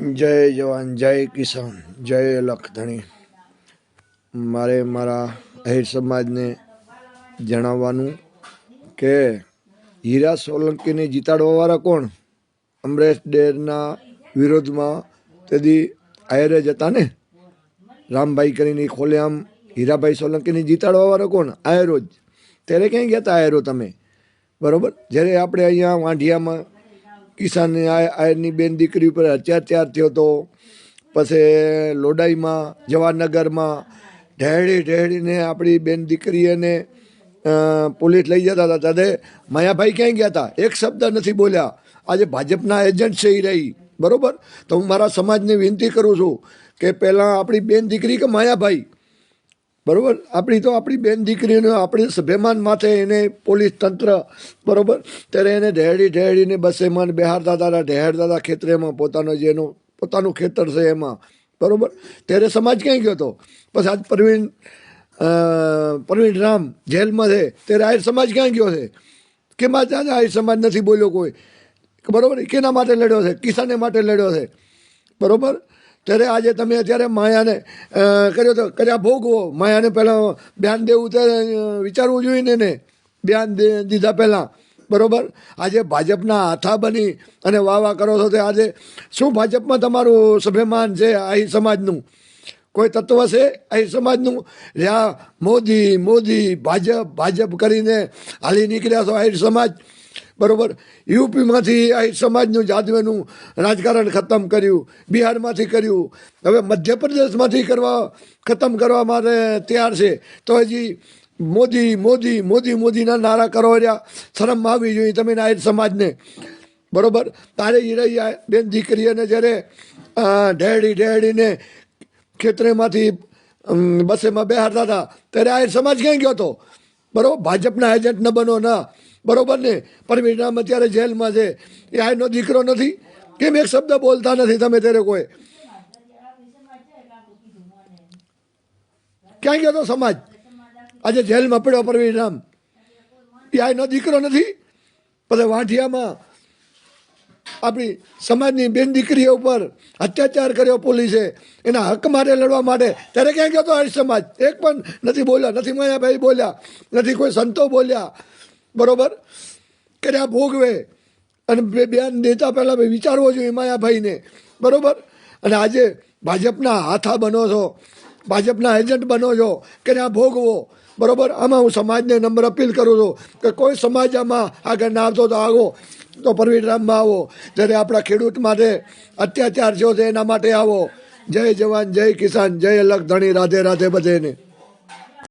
જય જવાન જય કિસાન જય લખધણી। મારે મારા આહિર સમાજને જણાવવાનું કે હીરા સોલંકીને જીતાડવાવાળા કોણ? અમરેશ ડેરના વિરોધમાં તેથી આયરે જ હતા ને, રામભાઈ કરીને ખોલેઆમ હીરાભાઈ સોલંકીને જીતાડવાવાળા કોણ? આયરો જ। ત્યારે ક્યાંય ગયા હતા આયરો તમે? બરાબર, જ્યારે આપણે અહીંયા વાંઢિયામાં કિસાન આયરની બેન દીકરી ઉપર અત્યાચાર થયો હતો, પછી લોડાઈમાં જવાહરનગરમાં ઢેડીને આપણી બેન દીકરીને પોલીસ લઈ જતા હતા, ત્યારે માયાભાઈ ક્યાંય ગયા હતા? એક શબ્દ નથી બોલ્યા। આજે ભાજપના એજન્ટ છે એ રહી, બરાબર। તો હું મારા સમાજને વિનંતી કરું છું કે પહેલાં આપણી બેન દીકરી કે માયાભાઈ, બરાબર, આપણી બેન દીકરીને આપણી સ્વાભિમાન માથે એને પોલીસ તંત્ર, બરાબર, ત્યારે એને ઢેડીને બસેમાં બેહારતા હતા, ઢેરતા હતા ખેતરેમાં, પોતાનું ખેતર છે એમાં, બરાબર। ત્યારે સમાજ ક્યાંય ગયો હતો? પછી આજ પ્રવીણ રામ જેલમાં છે, ત્યારે આહિર સમાજ ક્યાં ગયો છે? કેમ આજે આહિર સમાજ નથી બોલ્યો કોઈ? બરાબર, કેના માટે લડ્યો છે? કિસાને માટે લડ્યો છે, બરાબર। ત્યારે આજે તમે અત્યારે માયાને કર્યો તો કર્યા ભોગવો। માયાને પહેલાં બયાન દેવું ત્યારે વિચારવું જોઈએ ને, એને બયાન દીધા પહેલાં, બરાબર। આજે ભાજપના હાથા બની અને વાહ કરો છો, તો આજે શું ભાજપમાં તમારું સ્વાભિમાન છે? આહિર સમાજનું કોઈ તત્વ છે આહિર સમાજનું? રહ્યા મોદી ભાજપ કરીને હાલી નીકળ્યા છો આહિર સમાજ, બરાબર। યુપીમાંથી આહિર સમાજનું જાદવેનું રાજકારણ ખતમ કર્યું, બિહારમાંથી કર્યું, હવે મધ્યપ્રદેશમાંથી ખતમ કરવા માટે તૈયાર છે, તો હજી મોદીના નારા કરો રહ્યા। શરમ આવી જોઈએ તમે આહિર સમાજને, બરાબર। તારે હીરા બેન દીકરીઓને જ્યારે ઢેડીને ખેતરેમાંથી બસેમાં બેહારતા હતા, ત્યારે આહિર સમાજ ક્યાં ગયો હતો? બરાબર, ભાજપના એજન્ટ ન બનો ના, બરોબર ને? પરવીન રામ અત્યારે જેલમાં છે, એ આયનો દીકરો નથી? કેમ એક શબ્દ બોલતા નથી તમે? ત્યારે કોઈ ક્યાં ગયો તો સમાજ? આજે જેલમાં પડ્યો પરવીન રામ, એ આયનો દીકરો નથી? પછી વાંઢિયામાં આપણી સમાજની બેન દીકરીઓ ઉપર અત્યાચાર કર્યો પોલીસે, એના હક માટે લડવા માટે, ત્યારે ક્યાં ગયો તો આહિર સમાજ? એક પણ નથી બોલ્યા, નથી માયાભાઈ બોલ્યા, નથી કોઈ સંતો બોલ્યા, બરોબર। કર્યા ભોગવે અને બયાન દેતા પહેલાં વિચારવો જોઈએ માયાભાઈને, બરોબર। અને આજે ભાજપના હાથા બનો છો, ભાજપના એજન્ટ બનો છો, કર્યા ભોગવો, બરોબર। આમાં હું સમાજને નમ્ર અપીલ કરું છું કે કોઈ સમાજ આમાં આગળ ના આવતો તો આવો, તો પરવીન રામમાં આવો। જ્યારે આપણા ખેડૂત માટે અત્યાચાર થયો છે એના માટે આવો। જય જવાન જય કિસાન જય લખધણી, રાધે રાધે બધેને।